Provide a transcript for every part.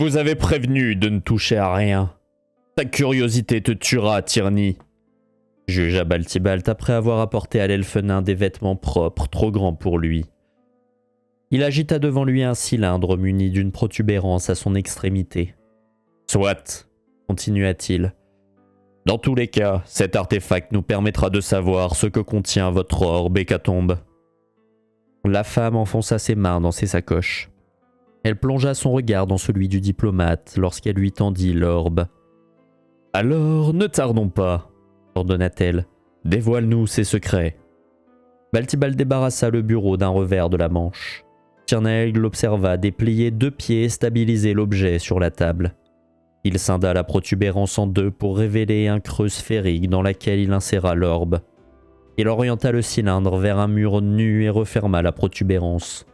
vous avais prévenu de ne toucher à rien. Ta curiosité te tuera, Tierney. Jugea Baltibalt après avoir apporté à l'elfe nain des vêtements propres, trop grands pour lui. Il agita devant lui un cylindre muni d'une protubérance à son extrémité. Soit, continua-t-il. Dans tous les cas, cet artefact nous permettra de savoir ce que contient votre orbe hécatombe. La femme enfonça ses mains dans ses sacoches. Elle plongea son regard dans celui du diplomate lorsqu'elle lui tendit l'orbe. « Alors, ne tardons pas », ordonna-t-elle. « Dévoile-nous ces secrets. » Baltibalt débarrassa le bureau d'un revers de la manche. Tirnaelg l'observa déplier 2 pieds et stabiliser l'objet sur la table. Il scinda la protubérance en 2 pour révéler un creux sphérique dans lequel il inséra l'orbe. Il orienta le cylindre vers un mur nu et referma la protubérance.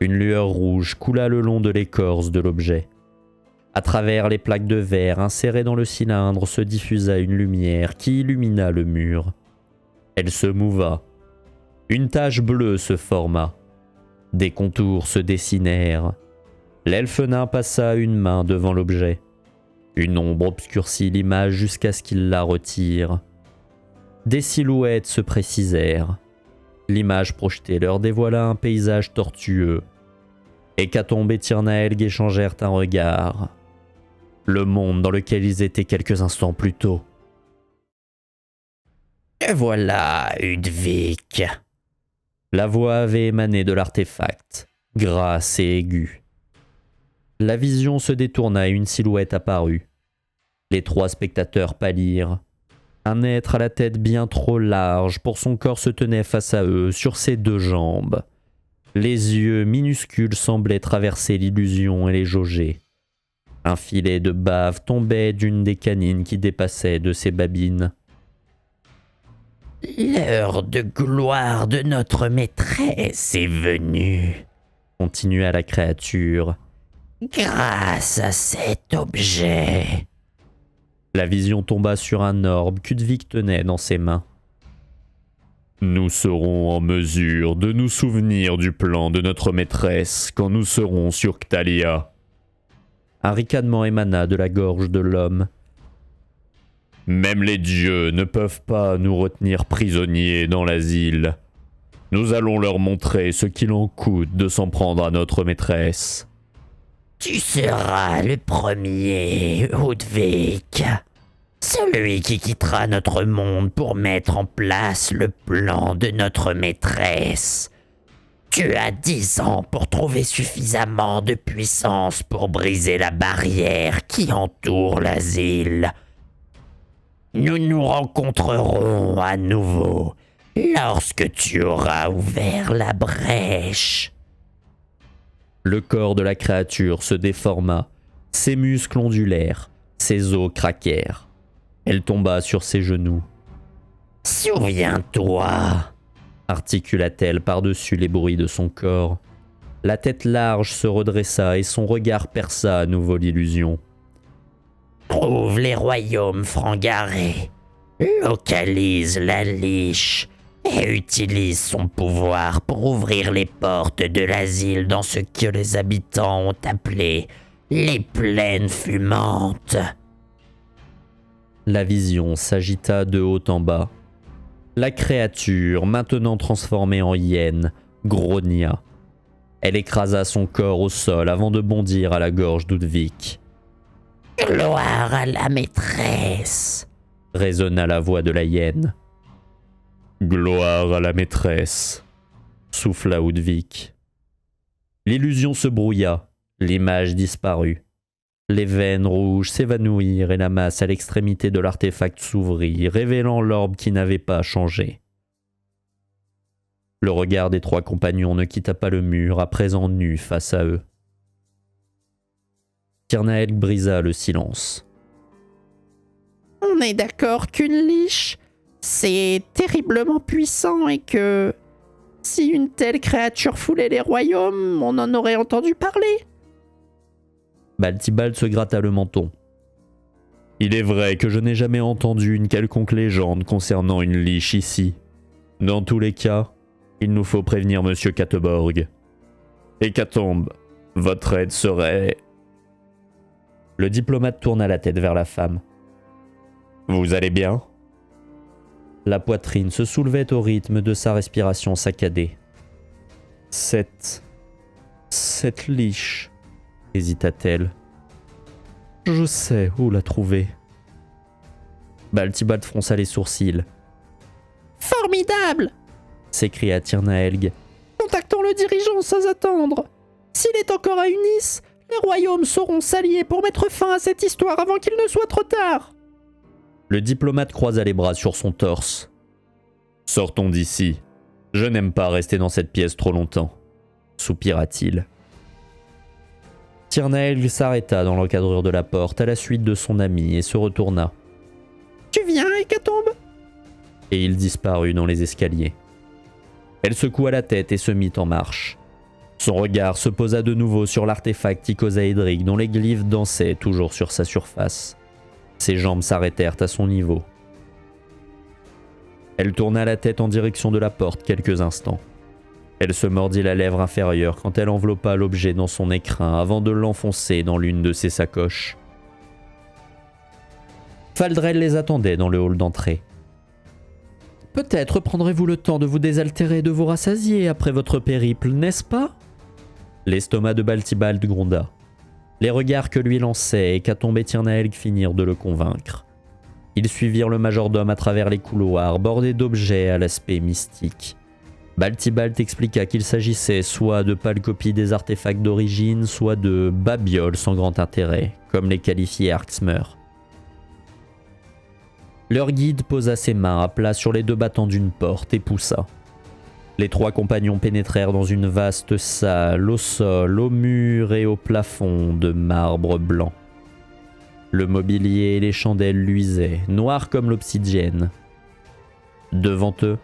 Une lueur rouge coula le long de l'écorce de l'objet. À travers les plaques de verre insérées dans le cylindre se diffusa une lumière qui illumina le mur. Elle se mouva. Une tache bleue se forma. Des contours se dessinèrent. L'elfe nain passa une main devant l'objet. Une ombre obscurcit l'image jusqu'à ce qu'il la retire. Des silhouettes se précisèrent. L'image projetée leur dévoila un paysage tortueux. Hécatombe et Tirnaelg échangèrent un regard. Le monde dans lequel ils étaient quelques instants plus tôt. « Et voilà, Udvik !» La voix avait émané de l'artefact, grasse et aiguë. La vision se détourna et une silhouette apparut. Les 3 spectateurs pâlirent. Un être à la tête bien trop large pour son corps se tenait face à eux, sur ses 2 jambes. Les yeux minuscules semblaient traverser l'illusion et les jauger. Un filet de bave tombait d'une des canines qui dépassaient de ses babines. « L'heure de gloire de notre maîtresse est venue, » continua la créature. « Grâce à cet objet. » La vision tomba sur un orbe qu'Udvik tenait dans ses mains. « Nous serons en mesure de nous souvenir du plan de notre maîtresse quand nous serons sur Ctalia. » Un ricanement émana de la gorge de l'homme. « Même les dieux ne peuvent pas nous retenir prisonniers dans l'asile. Nous allons leur montrer ce qu'il en coûte de s'en prendre à notre maîtresse. »« Tu seras le premier, Udvik. Celui qui quittera notre monde pour mettre en place le plan de notre maîtresse. Tu as 10 ans pour trouver suffisamment de puissance pour briser la barrière qui entoure l'asile. Nous nous rencontrerons à nouveau lorsque tu auras ouvert la brèche. » Le corps de la créature se déforma, ses muscles ondulèrent, ses os craquèrent. Elle tomba sur ses genoux. « Souviens-toi » articula-t-elle par-dessus les bruits de son corps. La tête large se redressa et son regard perça à nouveau l'illusion. « Trouve les royaumes frangarés, localise la liche et utilise son pouvoir pour ouvrir les portes de l'asile dans ce que les habitants ont appelé les plaines fumantes. » La vision s'agita de haut en bas. La créature, maintenant transformée en hyène, grogna. Elle écrasa son corps au sol avant de bondir à la gorge d'Udvik. « Gloire à la maîtresse !» résonna la voix de la hyène. « Gloire à la maîtresse !» souffla Udvik. L'illusion se brouilla, l'image disparut. Les veines rouges s'évanouirent et la masse à l'extrémité de l'artefact s'ouvrit, révélant l'orbe qui n'avait pas changé. Le regard des 3 compagnons ne quitta pas le mur, à présent nu face à eux. Tirnaelg brisa le silence. « On est d'accord qu'une liche, c'est terriblement puissant et que, si une telle créature foulait les royaumes, on en aurait entendu parler. » Baltibalt se gratta le menton. « Il est vrai que je n'ai jamais entendu une quelconque légende concernant une liche ici. Dans tous les cas, il nous faut prévenir Monsieur Katteborg. Hécatombe, votre aide serait... » Le diplomate tourna la tête vers la femme. Vous allez bien ? La poitrine se soulevait au rythme de sa respiration saccadée. Cette liche, hésita-t-elle. Je sais où la trouver. Baltibald fronça les sourcils. Formidable, s'écria Tirnaelg. Contactons le dirigeant sans attendre. S'il est encore à Unis, les royaumes sauront s'allier pour mettre fin à cette histoire avant qu'il ne soit trop tard. Le diplomate croisa les bras sur son torse. Sortons d'ici. Je n'aime pas rester dans cette pièce trop longtemps, soupira-t-il. Tirnaelg s'arrêta dans l'encadrure de la porte à la suite de son ami et se retourna. Tu viens, Hécatombe ? Et il disparut dans les escaliers. Elle secoua la tête et se mit en marche. Son regard se posa de nouveau sur l'artefact icosaédrique dont les glyphes dansaient toujours sur sa surface. Ses jambes s'arrêtèrent à son niveau. Elle tourna la tête en direction de la porte quelques instants. Elle se mordit la lèvre inférieure quand elle enveloppa l'objet dans son écrin avant de l'enfoncer dans l'une de ses sacoches. Faldrel les attendait dans le hall d'entrée. « Peut-être prendrez-vous le temps de vous désaltérer et de vous rassasier après votre périple, n'est-ce pas ?» L'estomac de Baltibald gronda. Les regards que lui lançaient Hécatombe et Tirnaelg finirent de le convaincre. Ils suivirent le majordome à travers les couloirs bordés d'objets à l'aspect mystique. Baltibald expliqua qu'il s'agissait soit de pâles copies des artefacts d'origine, soit de babioles sans grand intérêt, comme les qualifiait Arxmer. Leur guide posa ses mains à plat sur les deux battants d'une porte et poussa. Les trois compagnons pénétrèrent dans une vaste salle, au sol, au mur et au plafond de marbre blanc. Le mobilier et les chandelles luisaient, noirs comme l'obsidienne. Devant eux,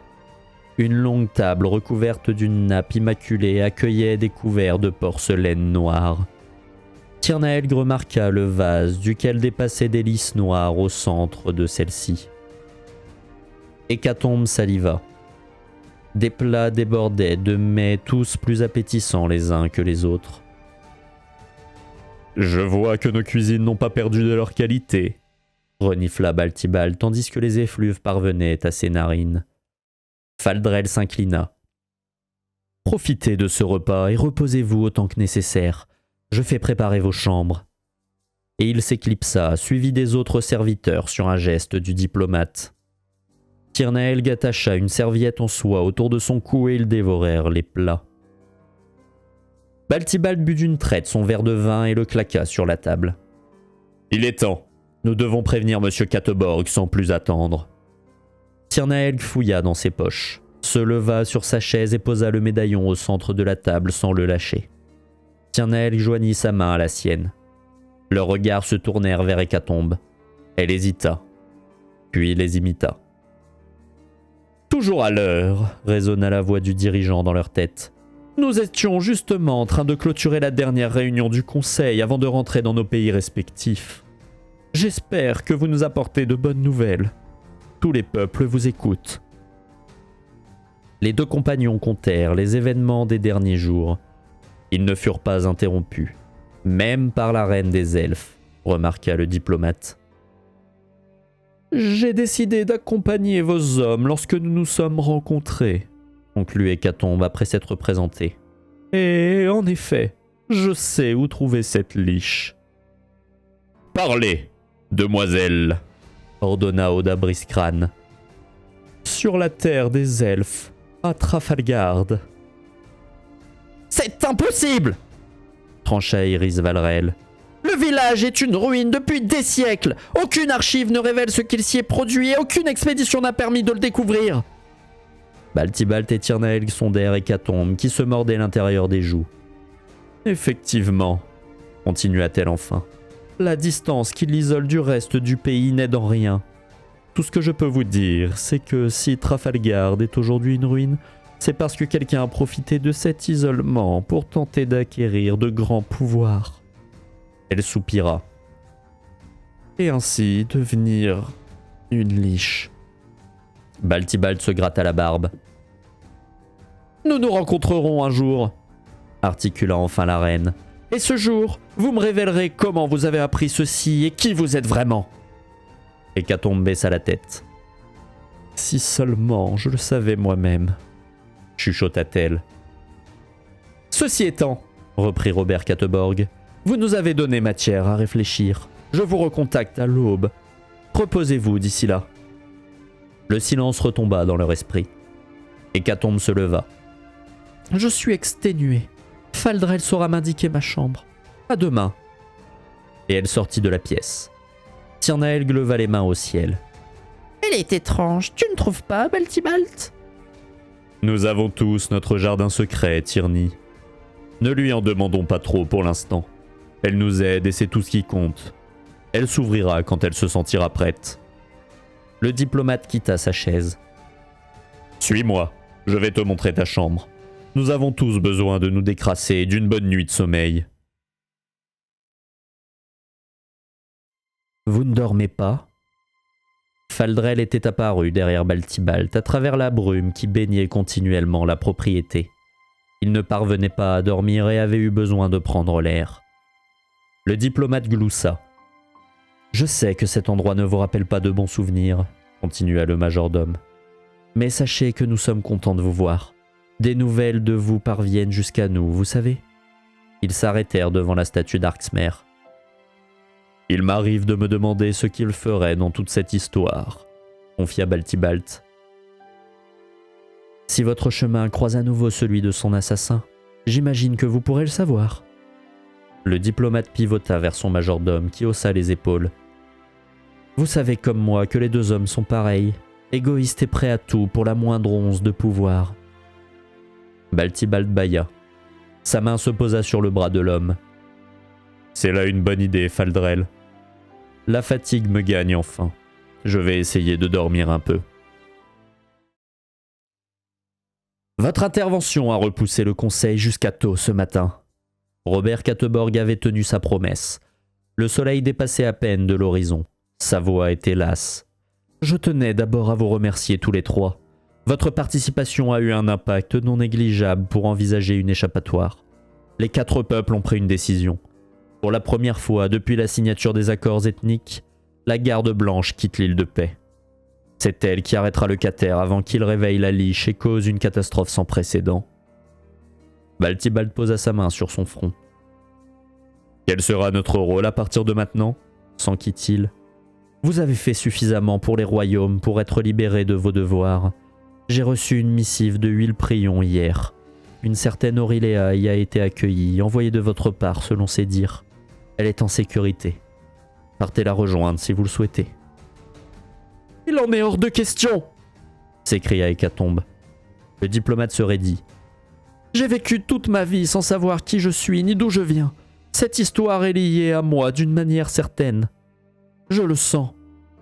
une longue table recouverte d'une nappe immaculée accueillait des couverts de porcelaine noire. Tirnaelg remarqua le vase duquel dépassaient des lys noirs au centre de celle-ci. Hécatombe saliva. Des plats débordaient de mets tous plus appétissants les uns que les autres. « Je vois que nos cuisines n'ont pas perdu de leur qualité », renifla Baltibald tandis que les effluves parvenaient à ses narines. Faldrel s'inclina. « Profitez de ce repas et reposez-vous autant que nécessaire. Je fais préparer vos chambres. » Et il s'éclipsa, suivi des autres serviteurs sur un geste du diplomate. Tirnaelg attacha une serviette en soie autour de son cou et ils dévorèrent les plats. Baltibald but d'une traite son verre de vin et le claqua sur la table. « Il est temps. Nous devons prévenir Monsieur Kateborg sans plus attendre. » Tirnaelg fouilla dans ses poches, se leva sur sa chaise et posa le médaillon au centre de la table sans le lâcher. Tirnaelg joignit sa main à la sienne. Leurs regards se tournèrent vers Hécatombe. Elle hésita, puis les imita. « Toujours à l'heure », résonna la voix du dirigeant dans leur tête. « Nous étions justement en train de clôturer la dernière réunion du Conseil avant de rentrer dans nos pays respectifs. J'espère que vous nous apportez de bonnes nouvelles. Tous les peuples vous écoutent. » Les deux compagnons contèrent les événements des derniers jours. Ils ne furent pas interrompus, même par la reine des elfes, remarqua le diplomate. « J'ai décidé d'accompagner vos hommes lorsque nous nous sommes rencontrés, » conclut Hécatombe après s'être présenté. « Et en effet, je sais où trouver cette liche. »« Parlez, demoiselle !» ordonna Oda Briscran. « Sur la terre des elfes, à Trafalgar. »« C'est impossible !» trancha Iris Valrel. « Le village est une ruine depuis des siècles. Aucune archive ne révèle ce qu'il s'y est produit et aucune expédition n'a permis de le découvrir. » Baltibald et Tirnaelg sondèrent Hécatombe qui se mordait l'intérieur des joues. « Effectivement, » continua-t-elle enfin, « la distance qui l'isole du reste du pays n'aide en rien. Tout ce que je peux vous dire, c'est que si Trafalgar est aujourd'hui une ruine, c'est parce que quelqu'un a profité de cet isolement pour tenter d'acquérir de grands pouvoirs. » Elle soupira. « Et ainsi devenir une liche. » Baltibald se gratta la barbe. « Nous nous rencontrerons un jour, » articula enfin la reine. « Et ce jour, vous me révélerez comment vous avez appris ceci et qui vous êtes vraiment. Hécatombe baissa la tête. Si seulement je le savais moi-même, chuchota-t-elle. Ceci étant, reprit Robert Katteborg, vous nous avez donné matière à réfléchir. Je vous recontacte à l'aube. Reposez-vous d'ici là. Le silence retomba dans leur esprit. Hécatombe se leva. Je suis exténuée. Faldrel saura m'indiquer ma chambre. À demain. Et elle sortit de la pièce. Tirnaelg leva les mains au ciel. Elle est étrange, tu ne trouves pas, Baltibalt? Nous avons tous notre jardin secret, Tierney. Ne lui en demandons pas trop pour l'instant. Elle nous aide et c'est tout ce qui compte. Elle s'ouvrira quand elle se sentira prête. Le diplomate quitta sa chaise. Suis-moi, je vais te montrer ta chambre. Nous avons tous besoin de nous décrasser et d'une bonne nuit de sommeil. Vous ne dormez pas? Faldrel était apparu derrière Baltibalt à travers la brume qui baignait continuellement la propriété. Il ne parvenait pas à dormir et avait eu besoin de prendre l'air. Le diplomate gloussa. « Je sais que cet endroit ne vous rappelle pas de bons souvenirs, » continua le majordome. « Mais sachez que nous sommes contents de vous voir. Des nouvelles de vous parviennent jusqu'à nous, vous savez. » Ils s'arrêtèrent devant la statue d'Arxmer. « Il m'arrive de me demander ce qu'il ferait dans toute cette histoire, » confia Baltibalt. « Si votre chemin croise à nouveau celui de son assassin, j'imagine que vous pourrez le savoir. » Le diplomate pivota vers son majordome qui haussa les épaules. « Vous savez comme moi que les deux hommes sont pareils, égoïstes et prêts à tout pour la moindre once de pouvoir. » Baltibalt bâilla. Sa main se posa sur le bras de l'homme. « C'est là une bonne idée, Faldrel. La fatigue me gagne enfin. Je vais essayer de dormir un peu. » Votre intervention a repoussé le conseil jusqu'à tôt ce matin. Robert Katteborg avait tenu sa promesse. Le soleil dépassait à peine de l'horizon. Sa voix était lasse. Je tenais d'abord à vous remercier tous les trois. Votre participation a eu un impact non négligeable pour envisager une échappatoire. Les 4 peuples ont pris une décision. Pour la première fois depuis la signature des accords ethniques, la garde blanche quitte l'île de paix. C'est elle qui arrêtera le Cater avant qu'il réveille la liche et cause une catastrophe sans précédent. Baltibalt posa sa main sur son front. « Quel sera notre rôle à partir de maintenant ?» s'enquit-il. « Vous avez fait suffisamment pour les royaumes pour être libérés de vos devoirs. J'ai reçu une missive de Huile Prion hier. Une certaine Aurilea y a été accueillie, envoyée de votre part selon ses dires. Elle est en sécurité. Partez la rejoindre si vous le souhaitez. »« Il en est hors de question !» s'écria Hécatombe. Le diplomate se raidit. « J'ai vécu toute ma vie sans savoir qui je suis ni d'où je viens. Cette histoire est liée à moi d'une manière certaine. Je le sens.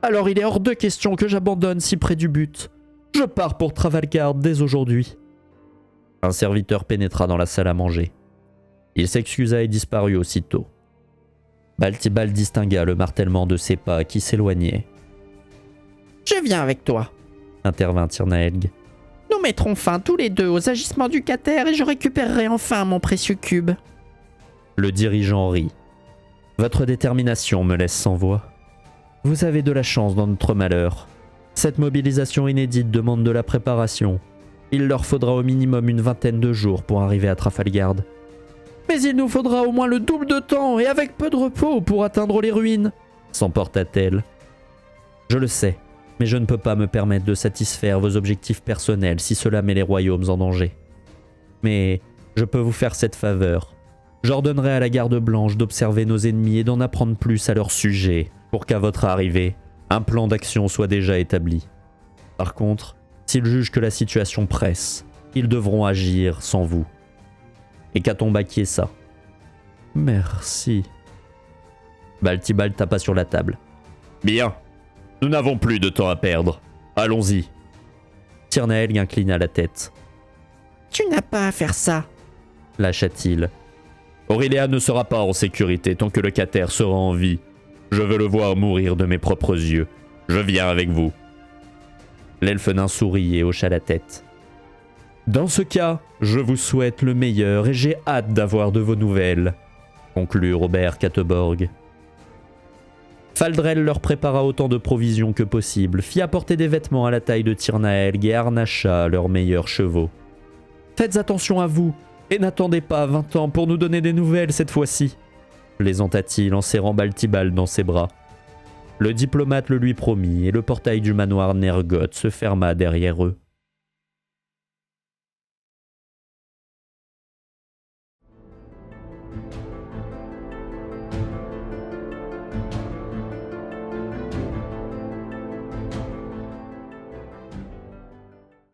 Alors il est hors de question que j'abandonne si près du but. Je pars pour Travalgard dès aujourd'hui. » Un serviteur pénétra dans la salle à manger. Il s'excusa et disparut aussitôt. Baltibalt distingua le martèlement de ses pas qui s'éloignaient. « Je viens avec toi, » intervint Tirnaelg. « Nous mettrons fin tous les deux aux agissements du Cater et je récupérerai enfin mon précieux cube. » Le dirigeant rit. « Votre détermination me laisse sans voix. Vous avez de la chance dans notre malheur. Cette mobilisation inédite demande de la préparation. Il leur faudra au minimum une 20aine de jours pour arriver à Trafalgar. Mais il nous faudra au moins le double de temps et avec peu de repos pour atteindre les ruines, s'emporta-t-elle. Je le sais, mais je ne peux pas me permettre de satisfaire vos objectifs personnels si cela met les royaumes en danger. Mais je peux vous faire cette faveur. J'ordonnerai à la garde blanche d'observer nos ennemis et d'en apprendre plus à leur sujet pour qu'à votre arrivée, un plan d'action soit déjà établi. Par contre, s'ils jugent que la situation presse, ils devront agir sans vous. » Hécatombe acquiesça. « Merci. » Baltibalt tapa sur la table. « Bien. Nous n'avons plus de temps à perdre. Allons-y. » Tirnaelg inclina la tête. « Tu n'as pas à faire ça, » lâcha-t-il. « Aurilea ne sera pas en sécurité tant que le Cater sera en vie. Je veux le voir mourir de mes propres yeux. Je viens avec vous. » L'elfe nain sourit et hocha la tête. « Dans ce cas, je vous souhaite le meilleur et j'ai hâte d'avoir de vos nouvelles. conclut Robert Katteborg. Faldrel leur prépara autant de provisions que possible, fit apporter des vêtements à la taille de Tirnaelg et harnacha leurs meilleurs chevaux. « Faites attention à vous, et n'attendez pas 20 ans pour nous donner des nouvelles cette fois-ci !» plaisanta-t-il en serrant Baltibald dans ses bras. Le diplomate le lui promit et le portail du manoir Nergoth se ferma derrière eux.